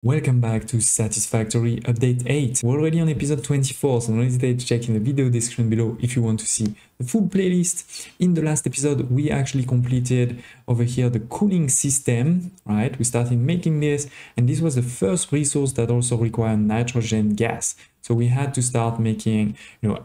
Welcome back to Satisfactory Update 8. We're already on episode 24, so don't hesitate to check in the video description below if you want to see the full playlist. In the last episode, we actually completed over here the cooling system, right? We started making this, and this was the first resource that also required nitrogen gas. So we had to start making,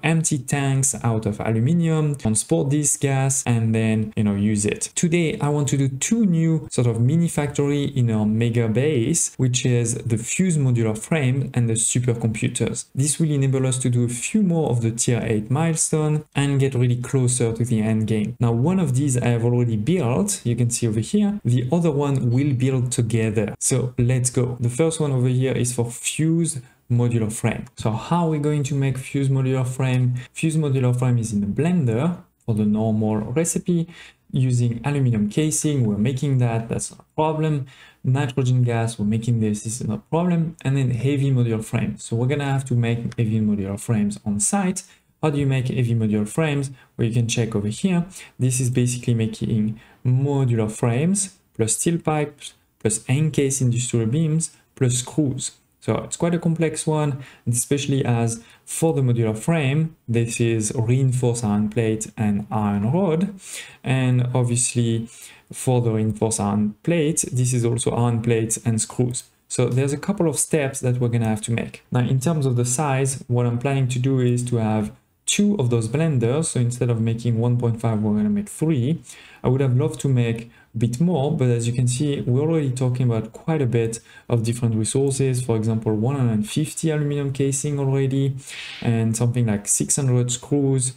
empty tanks out of aluminium, transport this gas, and then, use it. Today, I want to do two new sort of mini factory in our mega base, which is the fuse modular frame and the supercomputers. This will enable us to do a few more of the tier 8 milestone and get really closer to the end game. Now, one of these I have already built, you can see over here. The other one will build together. So let's go. The first one over here is for fuse modular frame. So how are we going to make fuse modular frame? Fuse modular frame is in the blender for the normal recipe using aluminum casing. We're making that's not a problem. Nitrogen gas, we're making this is not a problem. And then heavy modular frame. So we're gonna have to make heavy modular frames on site. How do you make heavy modular frames? Well, you can check over here. This is basically making modular frames plus steel pipes plus encased industrial beams plus screws. So it's quite a complex one, especially as for the modular frame, this is reinforced iron plate and iron rod. And obviously for the reinforced iron plate, this is also iron plates and screws. So there's a couple of steps that we're gonna have to make. Now, in terms of the size, what I'm planning to do is to have two of those blenders. So instead of making 1.5, we're gonna make 3. I would have loved to make bit more, but as you can see, we're already talking about quite a bit of different resources. For example, 150 aluminum casing already and something like 600 screws.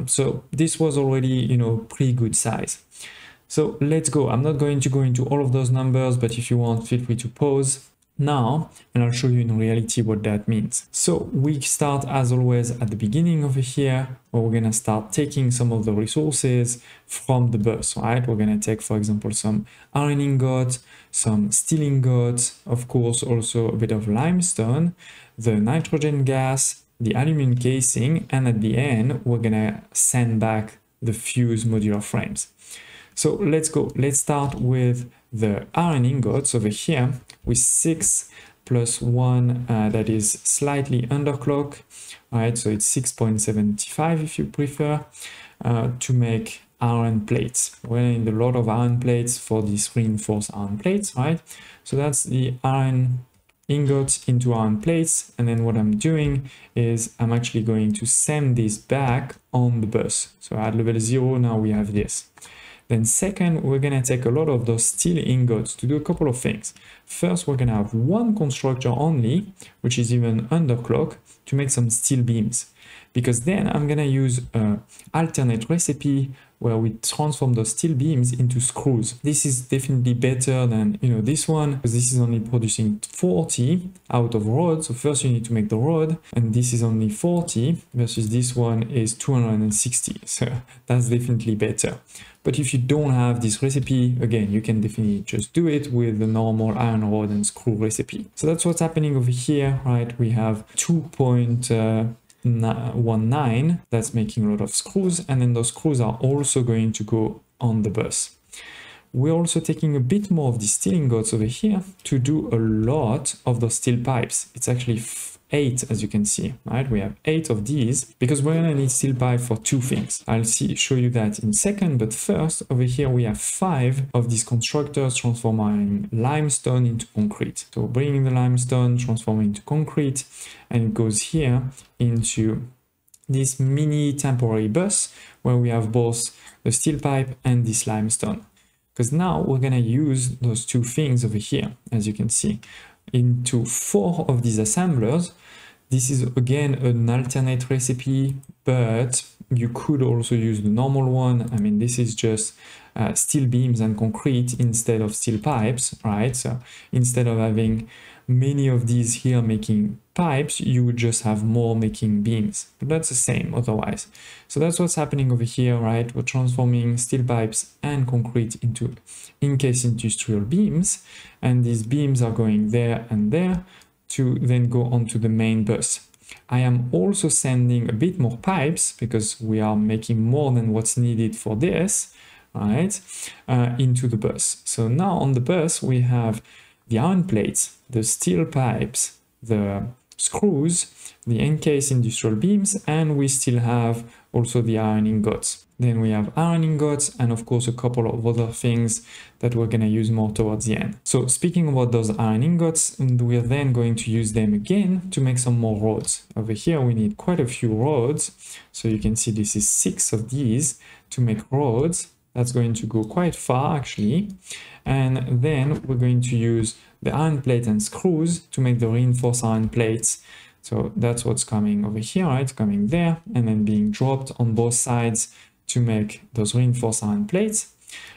So this was already, pretty good size. So let's go. I'm not going to go into all of those numbers, but if you want, feel free to pause now and I'll show you in reality what that means. So we start as always at the beginning over here, where we're gonna start taking some of the resources from the bus, right? We're gonna take, for example, some iron ingot, some steel ingot, of course, also a bit of limestone, the nitrogen gas, the aluminum casing, and at the end, we're gonna send back the fuse modular frames. So let's go. Let's start with the iron ingots over here with 6 plus 1 that is slightly underclock. All right, so it's 6.75 if you prefer, to make iron plates. We're gonna need a lot of iron plates for these reinforced iron plates, right? So that's the iron ingots into iron plates, and then what I'm doing is I'm actually going to send this back on the bus. So at level 0 now we have this. Then second, we're gonna take a lot of those steel ingots to do a couple of things. First, we're gonna have one constructor only, which is even underclock, to make some steel beams. Because then I'm gonna use an alternate recipe where we transform those steel beams into screws. This is definitely better than this one, because this is only producing 40 out of rod. So first you need to make the rod, and this is only 40 versus this one is 260. So that's definitely better. But if you don't have this recipe, again, you can definitely just do it with the normal iron rod and screw recipe. So that's what's happening over here, right? We have 2.19, that's making a lot of screws, and then those screws are also going to go on the bus. We're also taking a bit more of the steel ingots over here to do a lot of those steel pipes. It's actually 8, as you can see, right? We have 8 of these because we're gonna need steel pipe for 2 things. I'll show you that in a second, but first over here we have 5 of these constructors transforming limestone into concrete. So bringing the limestone, transforming into concrete, and it goes here into this mini temporary bus where we have both the steel pipe and this limestone. Because now we're gonna use those 2 things over here, as you can see, into 4 of these assemblers. This is again an alternate recipe, but you could also use the normal one. I mean, this is just steel beams and concrete instead of steel pipes, right? So instead of having many of these here making pipes, you would just have more making beams, but that's the same otherwise. So that's what's happening over here, right? We're transforming steel pipes and concrete into encased industrial beams, and these beams are going there and there to then go onto the main bus. I am also sending a bit more pipes because we are making more than what's needed for this, right, into the bus. So now on the bus we have the iron plates, the steel pipes, the screws, the encased industrial beams, and we still have also the iron ingots. Then we have iron ingots and of course a couple of other things that we're going to use more towards the end. So speaking about those iron ingots, we're then going to use them again to make some more rods. Over here we need quite a few rods. So you can see this is 6 of these to make rods. That's going to go quite far actually. And then we're going to use the iron plate and screws to make the reinforced iron plates. So that's what's coming over here, right? Coming there and then being dropped on both sides to make those reinforced iron plates.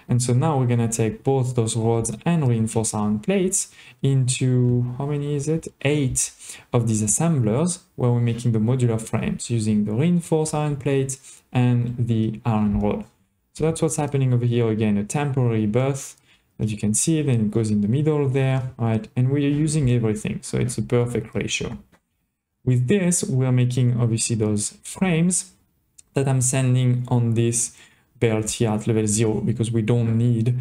And so now we're going to take both those rods and reinforced iron plates into, how many is it? 8 of these assemblers where we're making the modular frames using the reinforced iron plate and the iron rod. So that's what's happening over here. Again, a temporary berth, as you can see, then it goes in the middle there, right? And we are using everything, so it's a perfect ratio. With this, we're making obviously those frames that I'm sending on this belt here at level 0 because we don't need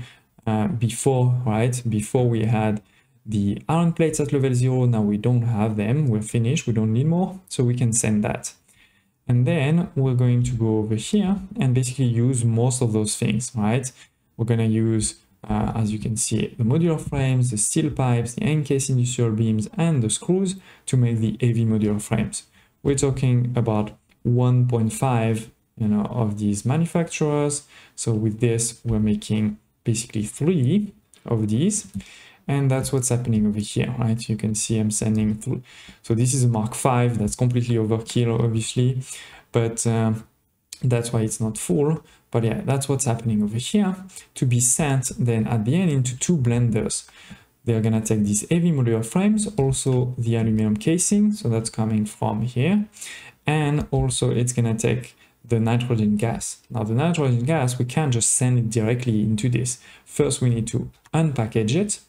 before, right? Before we had the iron plates at level 0, now we don't have them, we're finished, we don't need more, so we can send that. And then we're going to go over here and basically use most of those things, right? We're going to use, as you can see, the modular frames, the steel pipes, the encased industrial beams, and the screws to make the heavy modular frames. We're talking about 1.5, of these manufacturers. So with this, we're making basically 3 of these. And that's what's happening over here, right? You can see I'm sending through. So this is a Mark V, that's completely overkill, obviously, but that's why it's not full. But yeah, that's what's happening over here to be sent then at the end into 2 blenders. They're gonna take these heavy modular frames, also the aluminum casing, so that's coming from here. And also it's gonna take the nitrogen gas. Now the nitrogen gas, we can't just send it directly into this. First, we need to unpackage it.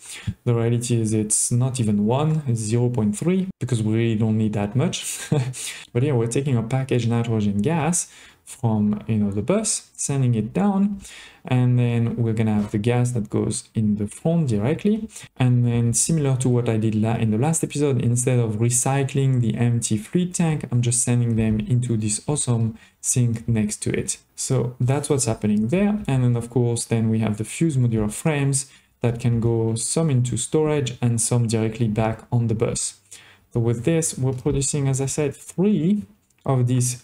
The reality is it's not even 1, it's 0.3 because we really don't need that much. But yeah, we're taking a packaged nitrogen gas from the bus, sending it down, and then we're gonna have the gas that goes in the front directly. And then similar to what I did in the last episode, instead of recycling the empty fluid tank, I'm just sending them into this awesome sink next to it. So that's what's happening there. And then of course then we have the fused modular frames that can go some into storage and some directly back on the bus. So with this, we're producing, as I said, 3 of these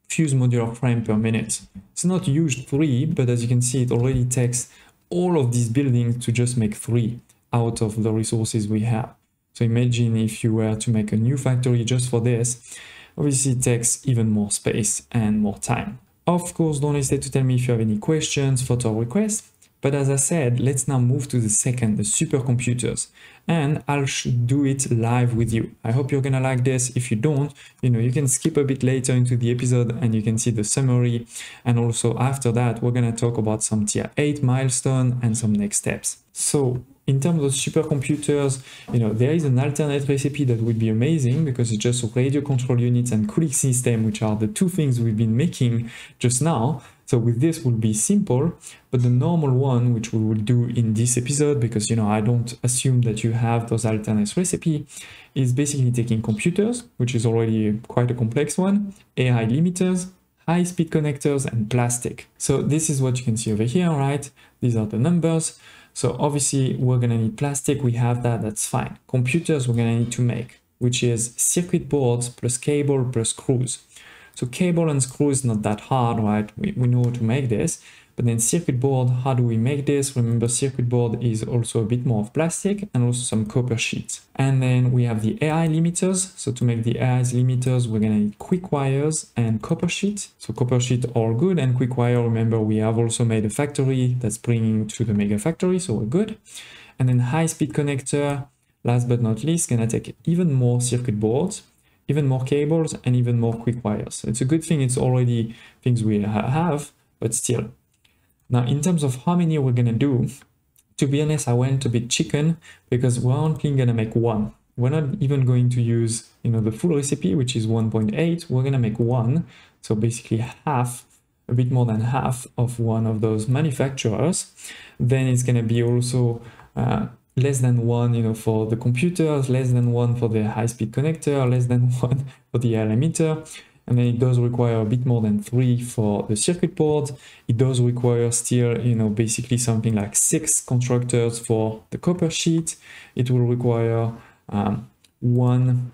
fused modular frame per minute. It's not huge 3, but as you can see, it already takes all of these buildings to just make 3 out of the resources we have. So imagine if you were to make a new factory just for this, obviously it takes even more space and more time. Of course, don't hesitate to tell me if you have any questions, photo requests. But as I said, let's now move to the second, the supercomputers, and I'll do it live with you. I hope you're gonna like this. If you don't, you can skip a bit later into the episode and you can see the summary. And also after that, we're gonna talk about some tier 8 milestone and some next steps. So in terms of supercomputers, there is an alternate recipe that would be amazing because it's just radio control units and cooling system, which are the 2 things we've been making just now. So with this will be simple, but the normal one, which we will do in this episode, because I don't assume that you have those alternate recipe, is basically taking computers, which is already quite a complex one, AI limiters, high-speed connectors, and plastic. So this is what you can see over here, right? These are the numbers. So obviously we're gonna need plastic, we have that, that's fine. Computers we're gonna need to make, which is circuit boards plus cable plus screws. So cable and screw is not that hard, right? We know how to make this, but then circuit board, how do we make this? Remember, circuit board is also a bit more of plastic and also some copper sheets. And then we have the AI limiters. So to make the AI limiters, we're gonna need quick wires and copper sheet. So copper sheet all good, and quick wire, remember, we have also made a factory that's bringing to the mega factory, so we're good. And then high speed connector, last but not least, gonna take even more circuit boards, even more cables, and even more quick wires. So it's a good thing it's already things we have, but still. Now, in terms of how many we're gonna do, to be honest, I went a bit chicken because we're only gonna make 1. We're not even going to use, the full recipe, which is 1.8. We're gonna make 1. So basically half, a bit more than half of one of those manufacturers. Then it's gonna be also, less than 1, you know, for the computers, less than 1 for the high-speed connector, less than 1 for the emitter. And then it does require a bit more than 3 for the circuit board. It does require still, you know, basically something like 6 constructors for the copper sheet. It will require 1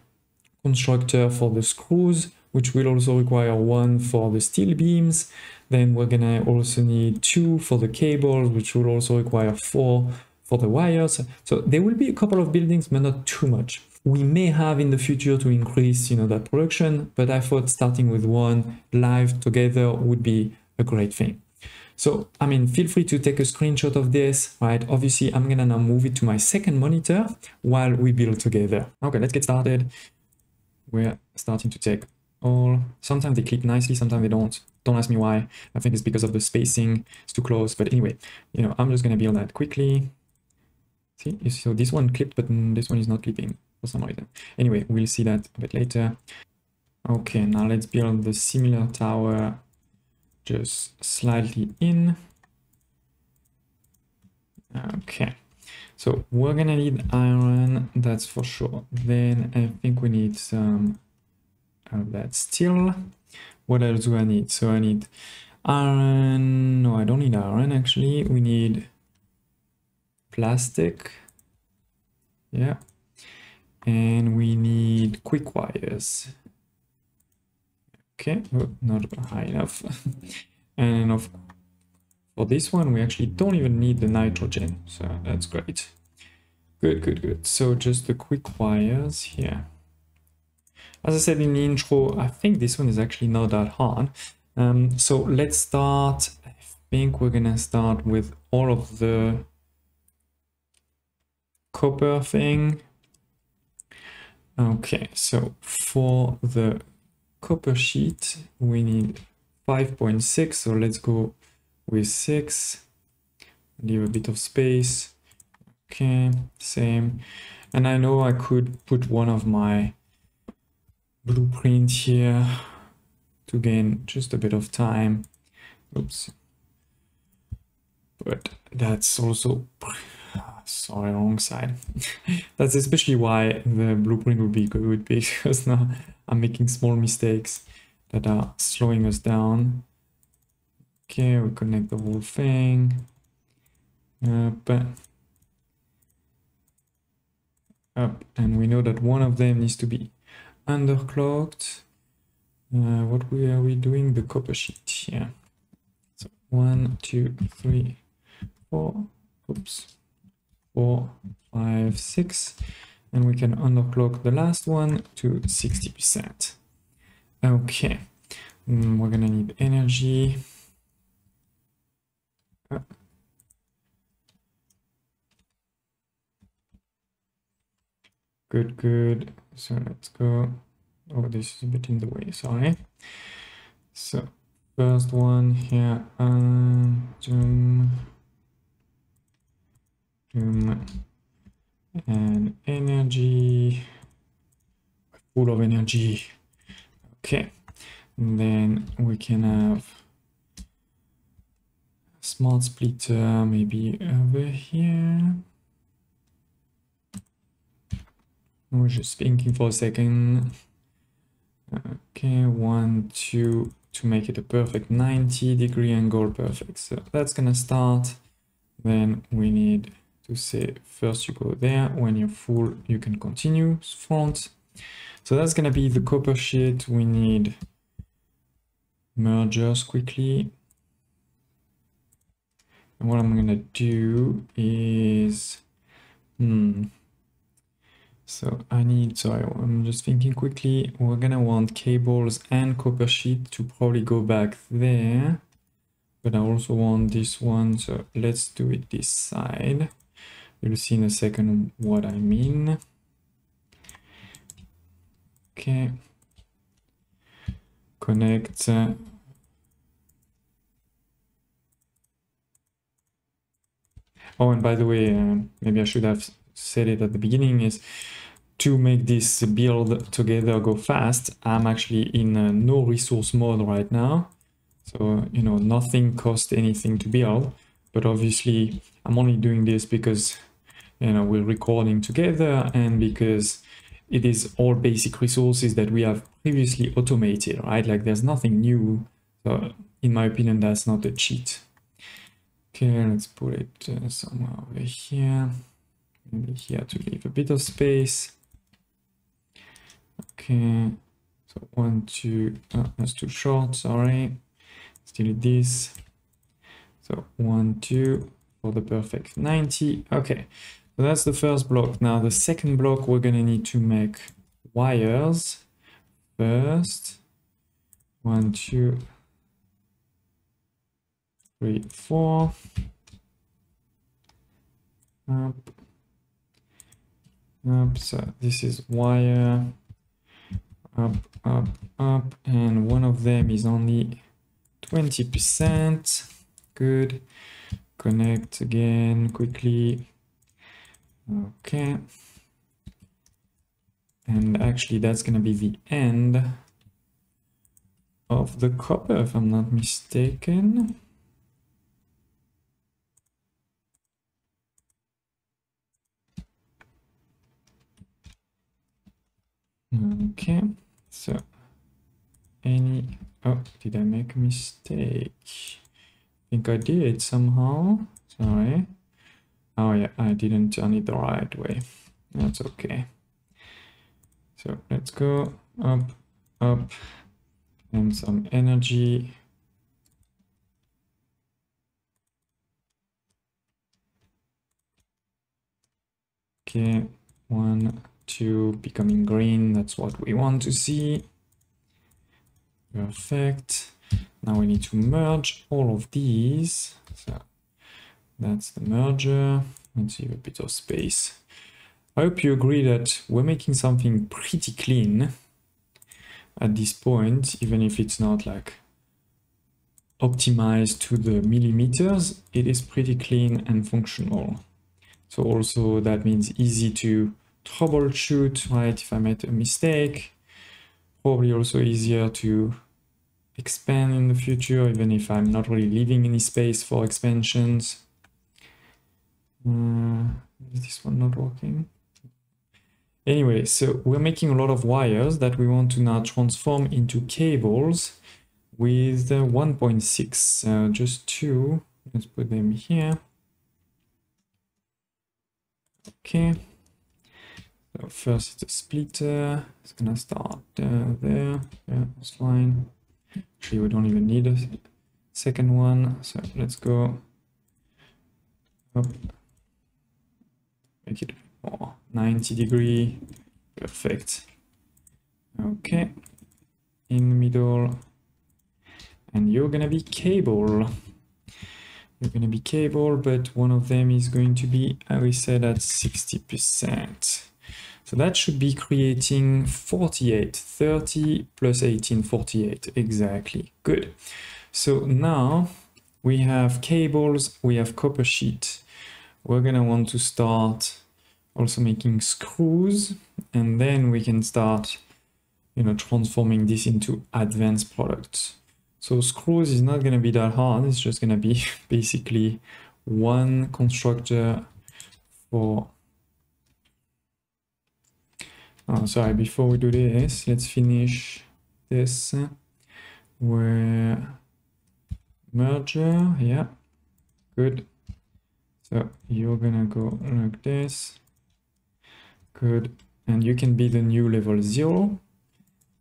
constructor for the screws, which will also require 1 for the steel beams. Then we're gonna also need 2 for the cables, which will also require 4 for the wires. So there will be a couple of buildings, but not too much. We may have in the future to increase, you know, that production, but I thought starting with 1 live together would be a great thing. So, I mean, feel free to take a screenshot of this, right? Obviously, I'm gonna now move it to my second monitor while we build together. Okay, let's get started. We're starting to take all. Sometimes they clip nicely, sometimes they don't. Don't ask me why. I think it's because of the spacing. It's too close. But anyway, you know, I'm just gonna build that quickly. See, so this one clipped, but this one is not clipping for some reason. Anyway, we'll see that a bit later. Okay, now let's build the similar tower just slightly in. Okay, so we're gonna need iron, that's for sure. Then I think we need some of that steel. What else do I need? So I need iron. No, I don't need iron actually. We need plastic. Yeah. And we need quick wires. Okay, oh, not high enough. And for this one, we actually don't even need the nitrogen. So that's great. Good, good, good. So just the quick wires here. As I said in the intro, I think this one is actually not that hard. So let's start. I think we're gonna start with all of the copper thing. Okay, so for the copper sheet, we need 5.6. So let's go with 6. Leave a bit of space. Okay, same. And I know I could put one of my blueprint here to gain just a bit of time. Oops. But that's also, sorry, wrong side. That's especially why the blueprint would be good, because now I'm making small mistakes that are slowing us down. Okay, we connect the whole thing. Up, and we know that one of them needs to be underclocked. What are we doing? The copper sheet here. So 1, 2, 3, 4. Oops. 4, 5, 6. And we can underclock the last one to 60%. Okay. We're gonna need energy. Good, good. So let's go. Oh, this is a bit in the way, sorry. So first one here, and energy, full of energy. Okay, and then we can have smart splitter maybe over here. I was just thinking for a second. Okay, 1, 2 to make it a perfect 90-degree angle, perfect. So that's gonna start. Then we need to say first you go there. When you're full, you can continue front. So that's gonna be the copper sheet. We need mergers quickly. And what I'm gonna do is, so sorry, I'm just thinking quickly. We're gonna want cables and copper sheet to probably go back there. But I also want this one, so let's do it this side. You'll see in a second what I mean. Okay. Connect. Oh, and by the way, maybe I should have said it at the beginning, is to make this build together go fast, I'm actually in no resource mode right now. So, you know, nothing costs anything to build, but obviously I'm only doing this because you know, we're recording together, and because it is all basic resources that we have previously automated, right? Like there's nothing new. So in my opinion, that's not a cheat. Okay, let's put it somewhere over here. Maybe here to leave a bit of space. Okay, so 1, 2, that's too short, sorry. Let's delete this. So 1, 2 for the perfect 90. Okay, so that's the first block. Now the second block, we're gonna need to make wires first. 1, 2, 3, 4. Up. So this is wire. Up, up, up, and one of them is only 20%. Good. Connect again quickly. Okay. And actually that's gonna be the end of the copper, if I'm not mistaken. Okay, so oh, did I make a mistake? I think I did somehow. Sorry. Oh yeah, I didn't turn it the right way. That's okay. So let's go up, up, and some energy. Okay, 1, 2, becoming green. That's what we want to see. Perfect. Now we need to merge all of these. So that's the merger. Let's leave a bit of space. I hope you agree that we're making something pretty clean at this point, even if it's not like optimized to the millimeters, it is pretty clean and functional. So also that means easy to troubleshoot, right? If I made a mistake, probably also easier to expand in the future, even if I'm not really leaving any space for expansions. Is this one not working? Anyway, so we're making a lot of wires that we want to now transform into cables with 1.6, just 2. Let's put them here. Okay. So first it's a splitter. It's gonna start there. Yeah, that's fine. Actually, we don't even need a second one. So let's go up. Make it more 90 degree. Perfect. Okay. In the middle. And you're gonna be cable. You're gonna be cable, but one of them is going to be, I will say, at 60%. So that should be creating 48, 30 plus 18, 48, exactly. Good. So now we have cables, we have copper sheet. We're gonna want to start also making screws, and then we can start, you know, transforming this into advanced products. So screws is not gonna be that hard. It's just gonna be basically one constructor for... Oh, sorry, before we do this, let's finish this. Where merger, yeah, good. So you're gonna go like this, good. And you can be the new level 0.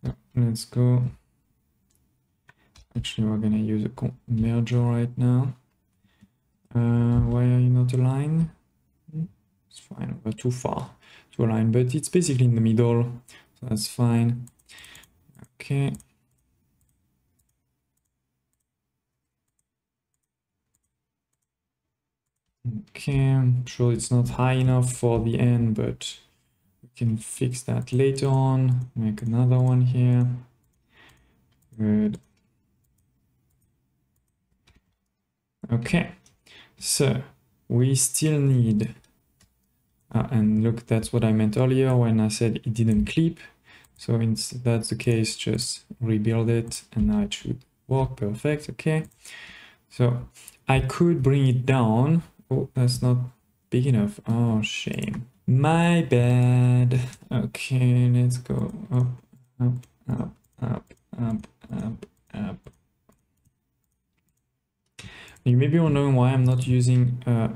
So let's go. Actually, we're gonna use a merger right now. Why are you not aligned? It's fine, we're too far to align, but it's basically in the middle, so that's fine. Okay. Okay, I'm sure it's not high enough for the end, but we can fix that later on. Make another one here. Good. Okay, so we still need... and look, that's what I meant earlier when I said it didn't clip. So if that's the case, just rebuild it and now it should work perfect. Okay, so I could bring it down. Oh, that's not big enough. Oh, shame. My bad. Okay, let's go up, up, up, up, up, up, up. You may be wondering why I'm not using a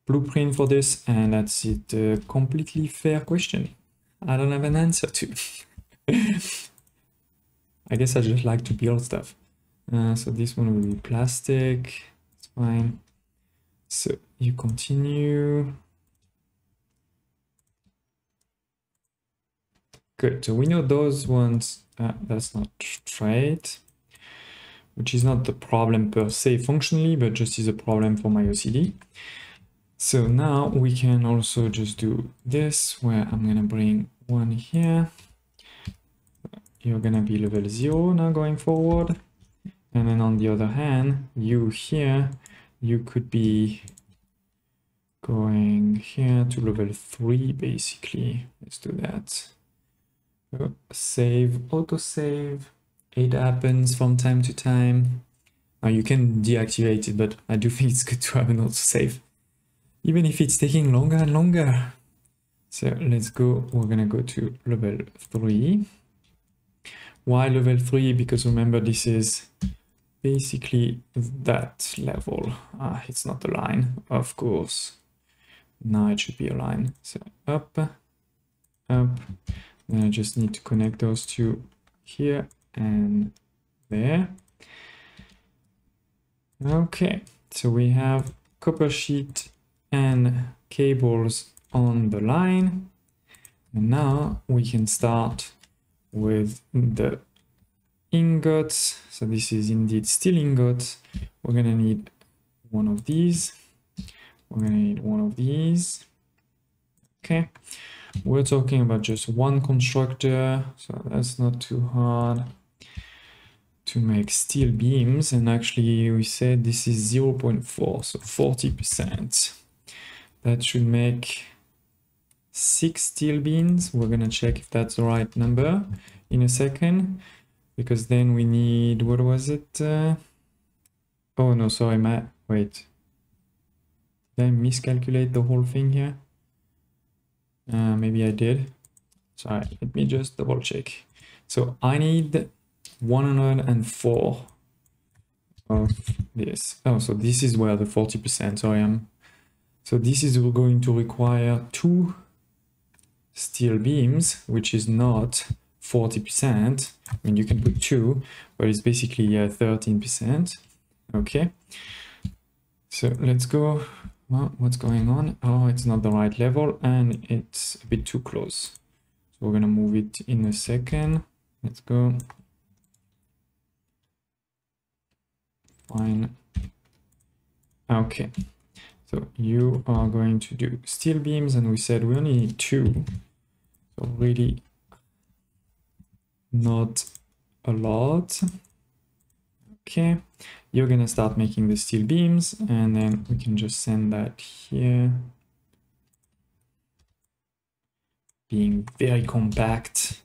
blueprint for this, and that's it. A completely fair question. I don't have an answer to. I guess I just like to build stuff. So this one will be plastic. It's fine. So you continue. Good. So we know those ones. That's not straight, which is not the problem per se functionally, but just is a problem for my OCD. So now we can also just do this, where I'm gonna bring one here. You're gonna be level 0 now going forward. And then on the other hand, you here, you could be going here to level 3 basically. Let's do that. Save, autosave. It happens from time to time. Now you can deactivate it, but I do think it's good to have an autosave, even if it's taking longer and longer. So let's go, we're gonna go to level 3. Why level 3? Because remember, this is basically that level. It's not a line, of course. Now it should be a line. So up, up. Then I just need to connect those two here and there. Okay, so we have copper sheet and cables on the line. And now we can start with the ingots. So this is indeed steel ingots. We're gonna need one of these. We're gonna need one of these. Okay, we're talking about just one constructor, so that's not too hard to make steel beams. And actually we said this is 0.4, so 40%. That should make 6 steel beams. We're gonna check if that's the right number in a second, because then we need, what was it? Oh no, sorry, wait. Did I miscalculate the whole thing here? Maybe I did. Sorry, let me just double check. So I need 104 of this. Oh, so this is where the 40%, so I am. So this is going to require 2 steel beams, which is not 40%. I mean, you can put 2, but it's basically 13%. Okay. So let's go. Well, what's going on? Oh, it's not the right level and it's a bit too close. So we're gonna move it in a second. Let's go. Fine. Okay. So you are going to do steel beams, and we said we only need 2. So really not a lot. Okay. You're gonna start making the steel beams, and then we can just send that here. Being very compact.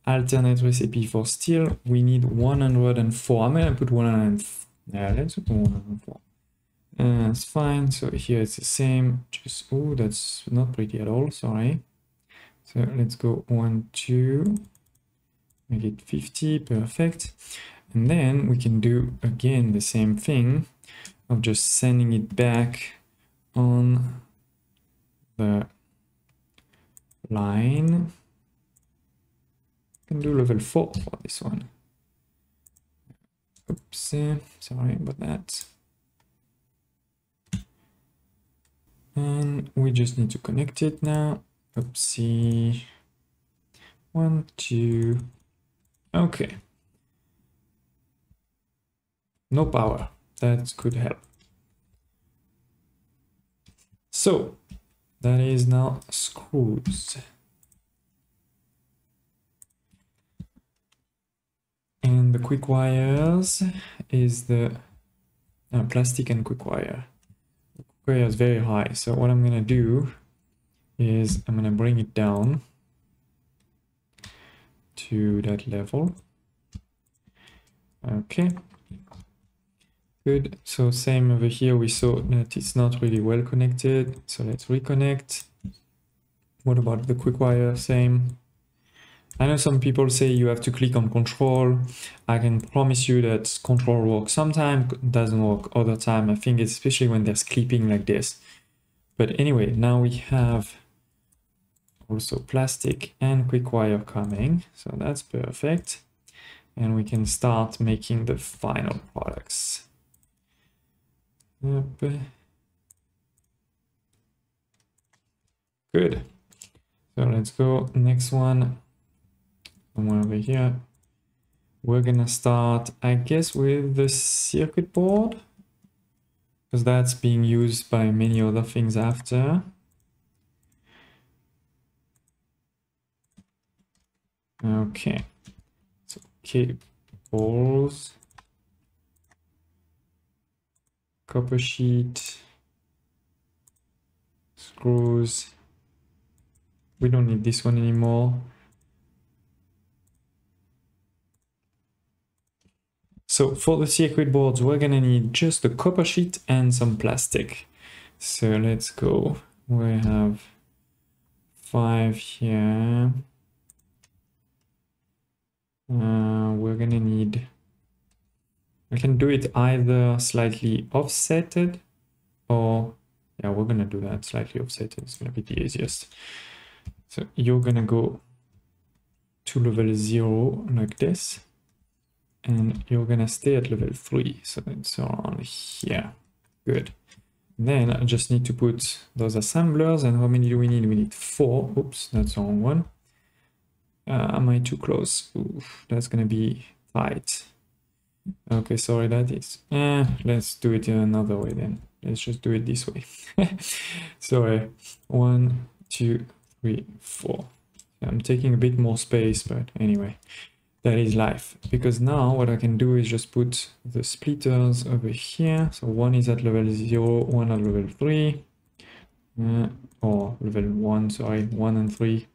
Alternate recipe for steel. We need 104. I'm gonna put 104. Yeah, let's put 104. It's fine. So here it's the same. Just, oh, that's not pretty at all. Sorry. So let's go 1, 2. Make it 50. Perfect. And then we can do again the same thing of just sending it back on the line. Can do level 4 for this one. Oops, sorry about that. And we just need to connect it now. Oopsie. 1, 2. Okay. No power. That could help. So that is now screws. And the quick wires is the plastic and quick wire. The quick wire is very high. So what I'm gonna do is I'm gonna bring it down to that level. Okay. Good. So same over here, we saw that it's not really well connected. So let's reconnect. What about the quick wire? Same. I know some people say you have to click on control. I can promise you that control works sometimes, doesn't work other time. I think it's especially when there's clipping like this. But anyway, now we have also plastic and quick wire coming. So that's perfect. And we can start making the final products. Yep. Good. So let's go next one. Somewhere over here. We're gonna start, I guess, with the circuit board, because that's being used by many other things after. Okay. So cables, copper sheet, screws. We don't need this one anymore. So for the circuit boards, we're gonna need just a copper sheet and some plastic. So let's go. We have 5 here. We're gonna need, I can do it either slightly offsetted or, yeah, we're gonna do that slightly offsetted. It's gonna be the easiest. So you're gonna go to level 0 like this. And you're gonna stay at level 3, so it's around here. Good. Then I just need to put those assemblers, and how many do we need? We need 4. Oops, that's the wrong one. Am I too close? Oof, that's gonna be tight. Okay, sorry, that is. Let's do it in another way then. Let's just do it this way. Sorry. 1, 2, 3, 4. I'm taking a bit more space, but anyway. That is life, because now what I can do is just put the splitters over here. So one is at level 0, one at level 3, or level 1, sorry, 1 and 3.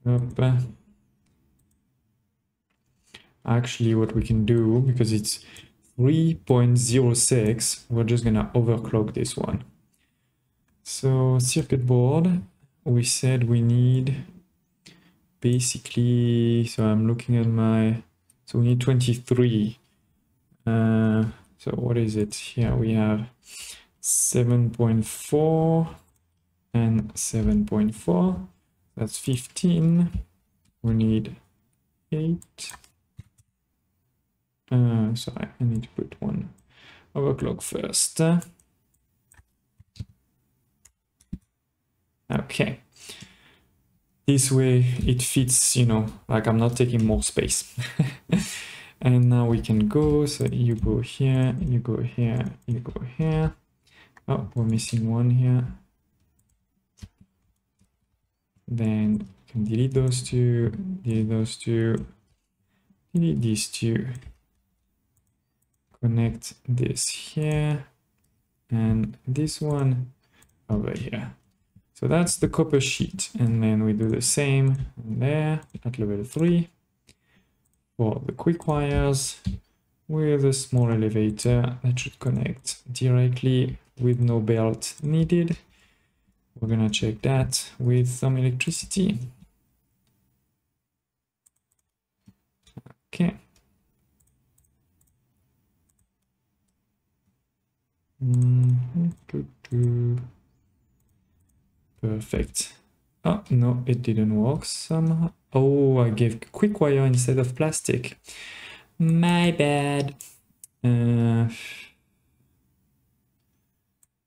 Up. Actually, what we can do, because it's 3.06, we're just gonna overclock this one. So circuit board, we said we need basically, so I'm looking at my, so we need 23. So what is it? Here we have 7.4 and 7.4. That's 15. We need 8. Sorry, I need to put one overclock first. Okay. This way it fits, you know, like I'm not taking more space. And now we can go, so you go here, you go here, you go here. Oh, we're missing one here. Then you can delete those two, delete those two, delete these two. Connect this here, and this one over here. So that's the copper sheet, and then we do the same there at level 3 for the quick wires with a small elevator that should connect directly with no belt needed. We're gonna check that with some electricity. Okay. Perfect. Oh, no, it didn't work somehow. Oh, I gave quick wire instead of plastic. My bad.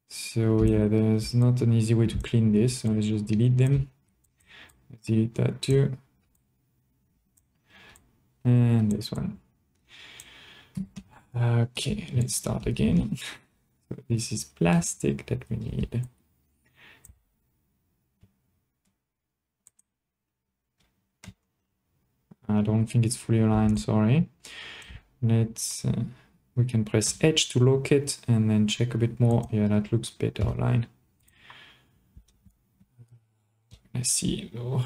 So yeah, there's not an easy way to clean this, so let's just delete them. Let's delete that too. And this one. Okay, let's start again. So this is plastic that we need. I don't think it's fully aligned, sorry. Let's, we can press H to lock it and then check a bit more. Yeah, that looks better aligned. Let's see though.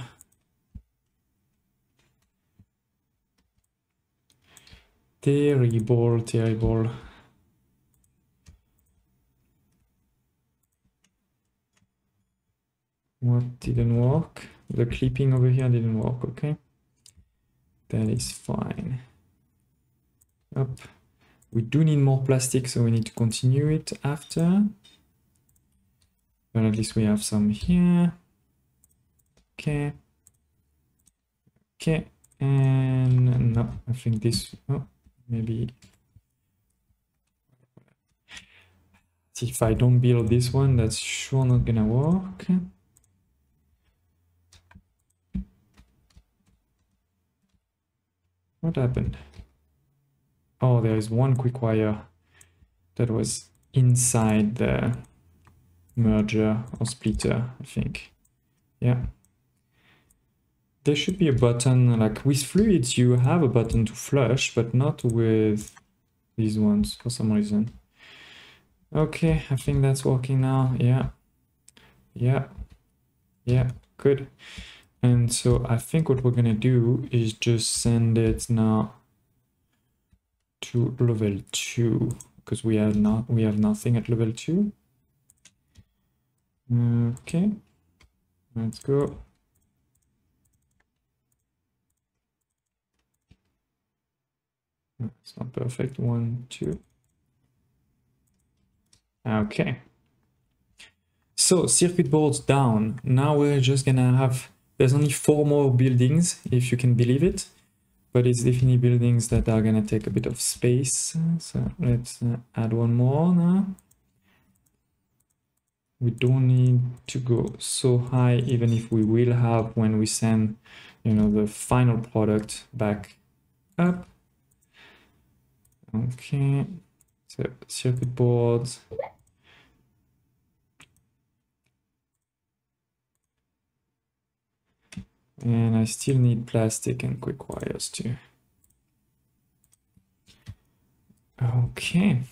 Terrible, terrible. What didn't work? The clipping over here didn't work, okay? That is fine. Up. We do need more plastic, so we need to continue it after. But at least we have some here. Okay. Okay. And no, I think this, oh, maybe. If I don't build this one, that's sure not gonna work. What happened? Oh, there is one quick wire that was inside the merger or splitter, I think. Yeah. There should be a button, like with fluids, you have a button to flush, but not with these ones for some reason. Okay, I think that's working now. Yeah. Yeah. Yeah, good. And so I think what we're gonna do is just send it now to level 2, because we have nothing at level 2. Okay, let's go. It's not perfect. 1, 2. Okay. So circuit boards down. Now we're just gonna have, there's only 4 more buildings, if you can believe it. But it's definitely buildings that are gonna take a bit of space. So let's add one more now. We don't need to go so high, even if we will have when we send, you know, the final product back up. Okay, so circuit boards. And I still need plastic and quick wires too. Okay.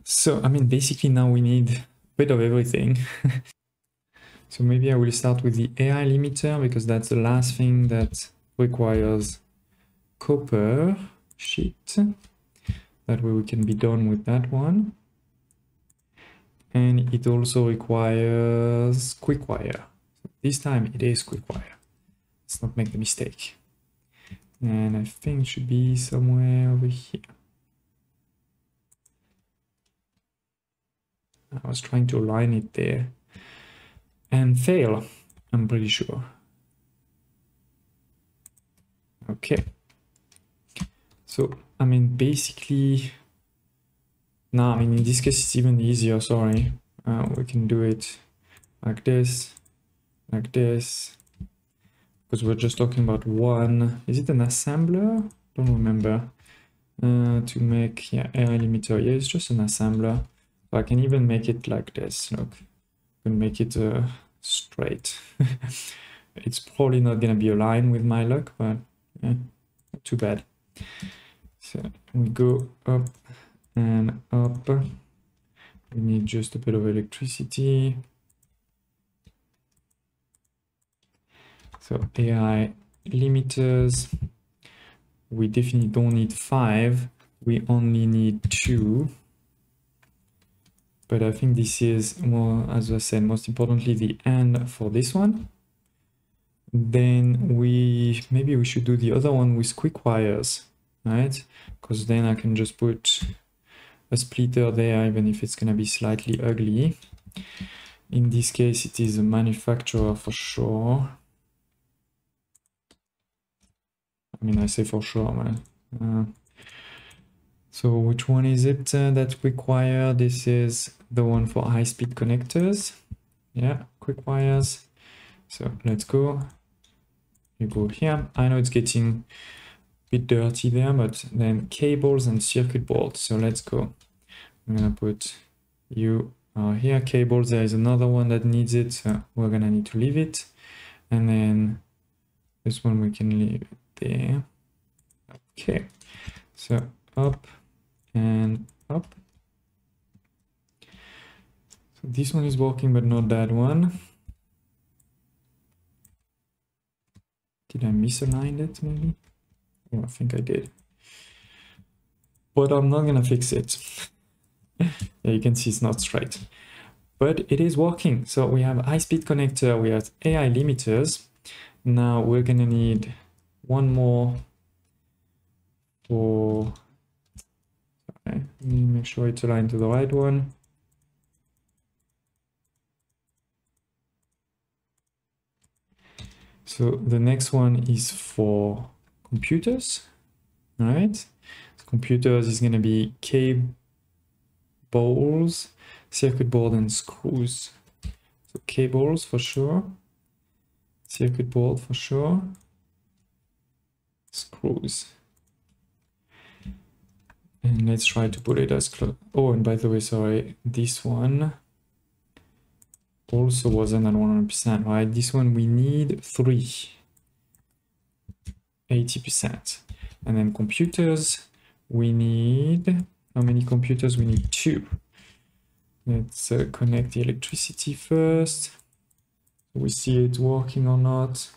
So, I mean, basically now we need a bit of everything. So maybe I will start with the AI limiter, because that's the last thing that requires copper sheet. That way we can be done with that one. And it also requires quick wire. This time it is quick wire. Let's not make the mistake. And I think it should be somewhere over here. I was trying to align it there and fail, I'm pretty sure. Okay. So, I mean, basically, no, I mean, in this case, it's even easier, sorry. We can do it like this, because we're just talking about one. Is it an assembler? Don't remember. To make, yeah, AI limiter. Yeah, it's just an assembler. So I can even make it like this. Look, I can make it straight. It's probably not gonna be aligned with my luck, but yeah, not too bad. So we go up and up. We need just a bit of electricity. So AI limiters, we definitely don't need 5. We only need 2. But I think this is more, as I said, most importantly, the end for this one. Then maybe we should do the other one with quick wires, right? Because then I can just put a splitter there, even if it's gonna be slightly ugly. In this case, it is a manufacturer for sure. I mean, I say for sure, man. So which one is it that quick wire? This is the one for high-speed connectors. Yeah, quick wires. So let's go. You go here. I know it's getting a bit dirty there, but then cables and circuit boards. So let's go. I'm gonna put you here. Cables, there is another one that needs it, so we're gonna need to leave it. And then this one we can leave it there. Okay, so up and up. So this one is working, but not that one. Did I misalign it maybe? Oh, I think I did. But I'm not gonna fix it. Yeah, you can see it's not straight. but it is working. So we have high-speed connector, we have AI limiters. Now we're gonna need one more for, okay, let me make sure it's aligned to the right one. So the next one is for computers, all right? So computers is gonna be cables, circuit board and screws. So cables for sure, circuit board for sure, screws. And let's try to put it as close. Oh, and by the way, sorry, this one also wasn't at 100%, right? This one we need 3, 80%. And then computers, we need, how many computers? We need 2. Let's connect the electricity first. We see it working or not.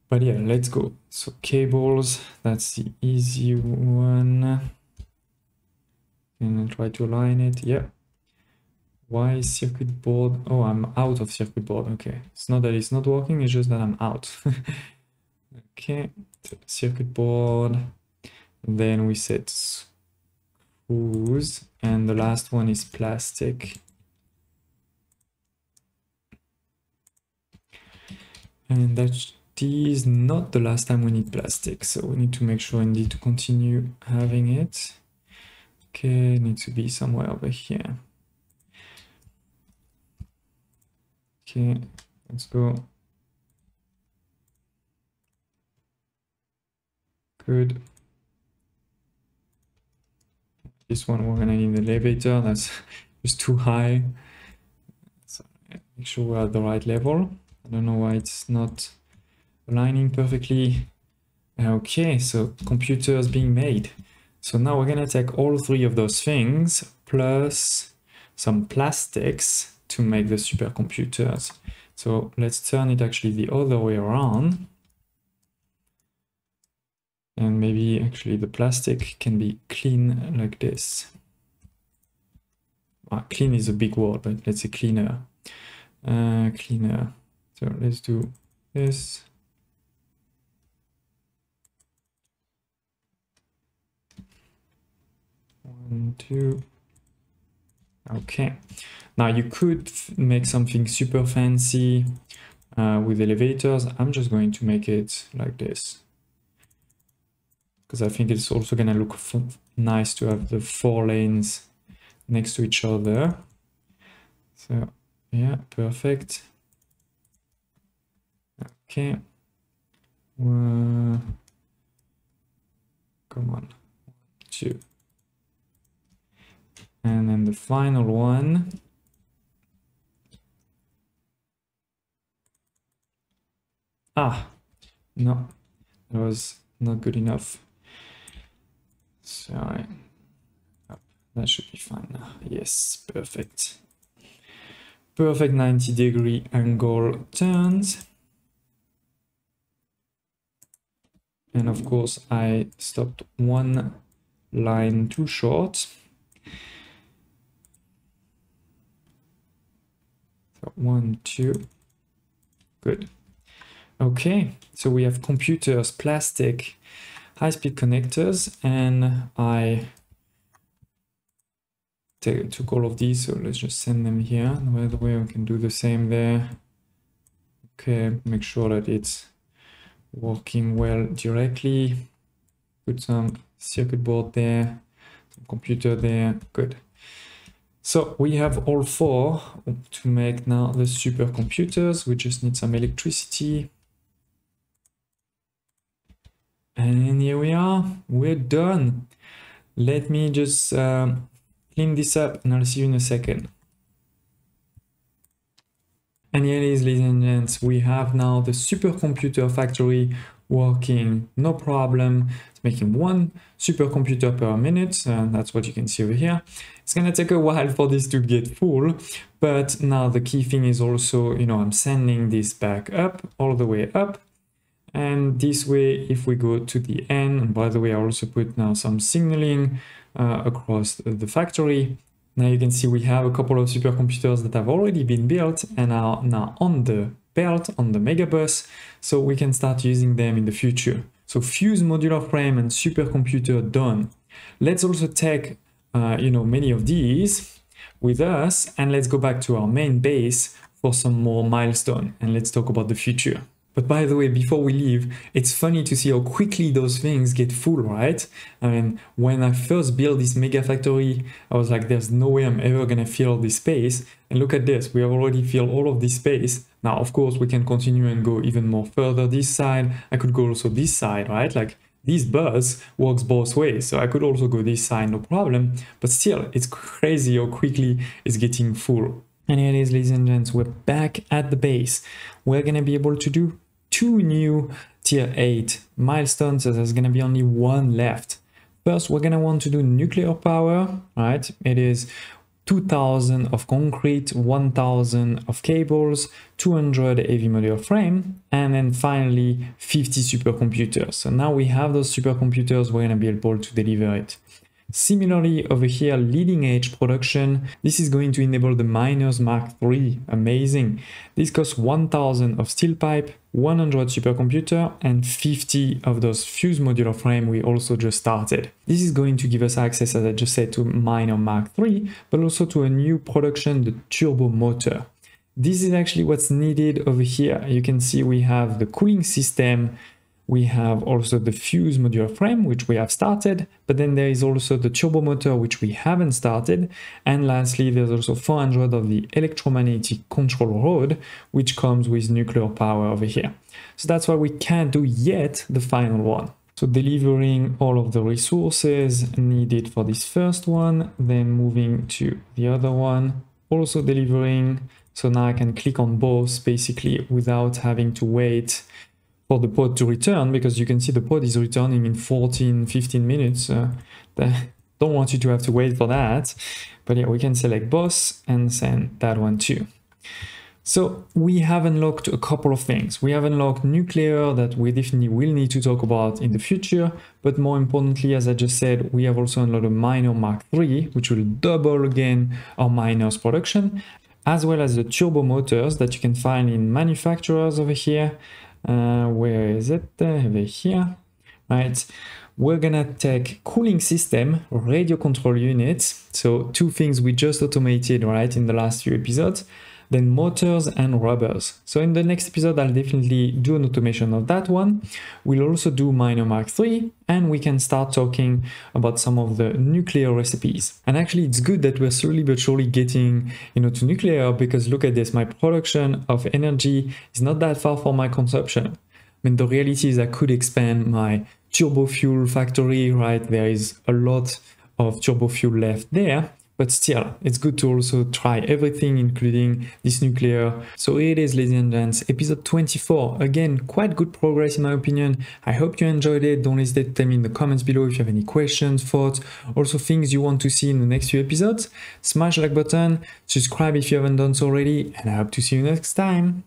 But yeah, let's go. So cables, that's the easy one. And I'll try to align it. Yeah. Why circuit board? Oh, I'm out of circuit board. Okay. It's not that it's not working, it's just that I'm out. Okay. Circuit board. Then we set screws. And the last one is plastic. And that is not the last time we need plastic. So we need to make sure indeed to continue having it. Okay, it needs to be somewhere over here. Okay, let's go. Good. This one we're gonna need an elevator. That's just too high. So make sure we're at the right level. I don't know why it's not aligning perfectly. Okay, so computers being made. So now we're gonna take all 3 of those things plus some plastics to make the supercomputers. So let's turn it actually the other way around. And maybe actually the plastic can be clean like this. Well, clean is a big word, but let's say cleaner. Cleaner. So let's do this. One, 2. Okay. Now you could make something super fancy with elevators. I'm just going to make it like this, because I think it's also gonna look nice to have the 4 lanes next to each other. So yeah, perfect. Okay. Come on. 2. And then the final one. Ah, no, that was not good enough. Sorry. That should be fine now. Yes, perfect. Perfect 90-degree angle turns. And of course, I stopped one line too short. So 1, 2. Good. Okay, so we have computers, plastic, high-speed connectors, and I took all of these, so let's just send them here. By the way, we can do the same there. Okay, make sure that it's working well directly. Put some circuit board there, some computer there. Good. So we have all 4 to make now the supercomputers. We just need some electricity. And here we are, we're done. Let me just clean this up and I'll see you in a second. And here it is, ladies and gents, we have now the supercomputer factory working, no problem. It's making 1 supercomputer per minute, and that's what you can see over here. It's gonna take a while for this to get full, but now the key thing is also, you know, I'm sending this back up, all the way up. And this way, if we go to the end, and by the way, I also put now some signaling across the factory. Now you can see we have a couple of supercomputers that have already been built and are now on the belt, on the megabus, so we can start using them in the future. So fuse modular frame and supercomputer done. Let's also take many of these with us, and let's go back to our main base for some more milestone, and let's talk about the future. But by the way, before we leave, it's funny to see how quickly those things get full, right? I mean, when I first built this mega factory, I was like, there's no way I'm ever gonna fill this space. And look at this, we have already filled all of this space. Now, of course, we can continue and go even more further this side. I could go also this side, right? Like this bus works both ways. So I could also go this side, no problem. But still, it's crazy how quickly it's getting full. And here it is, ladies and gents, we're back at the base. We're gonna be able to do 2 new tier 8 milestones, so there's going to be only 1 left. First, we're going to want to do nuclear power, right? It is 2000 of concrete, 1000 of cables, 200 heavy modular frame, and then finally 50 supercomputers. So now we have those supercomputers, we're going to be able to deliver it. Similarly, over here, leading edge production, this is going to enable the miners Mark III. Amazing. This costs 1000 of steel pipe, 100 supercomputer, and 50 of those fuse modular frame we also just started. This is going to give us access, as I just said, to miner Mark III, but also to a new production, the turbo motor. This is actually what's needed over here. You can see we have the cooling system. We have also the fuse modular frame, which we have started, but then there is also the turbo motor, which we haven't started. And lastly, there's also 400 of the electromagnetic control rod, which comes with nuclear power over here. So that's why we can't do yet the final one. So delivering all of the resources needed for this first one, then moving to the other one, also delivering. So now I can click on both basically without having to wait for the pod to return, because you can see the pod is returning in 14-15 minutes. Don't want you to have to wait for that. But yeah, we can select boss and send that one too. So we have unlocked a couple of things. We have unlocked nuclear that we definitely will need to talk about in the future. But more importantly, as I just said, we have also unlocked a miner Mark III, which will double again our miners production, as well as the turbo motors that you can find in manufacturers over here. Where is it? Over here, right? We're gonna take cooling system, radio control units. So 2 things we just automated, right, in the last few episodes. Then motors and rubbers. So in the next episode, I'll definitely do an automation of that one. We'll also do miner Mark III, and we can start talking about some of the nuclear recipes. And actually, it's good that we're slowly but surely getting, to nuclear, because look at this, my production of energy is not that far from my consumption. I mean, the reality is I could expand my turbo fuel factory, right? There is a lot of turbo fuel left there. But still, it's good to also try everything, including this nuclear. So here it is, ladies and gents, episode 24. Again, quite good progress in my opinion. I hope you enjoyed it. Don't hesitate to tell me in the comments below if you have any questions, thoughts, also things you want to see in the next few episodes. Smash the like button, subscribe if you haven't done so already, and I hope to see you next time.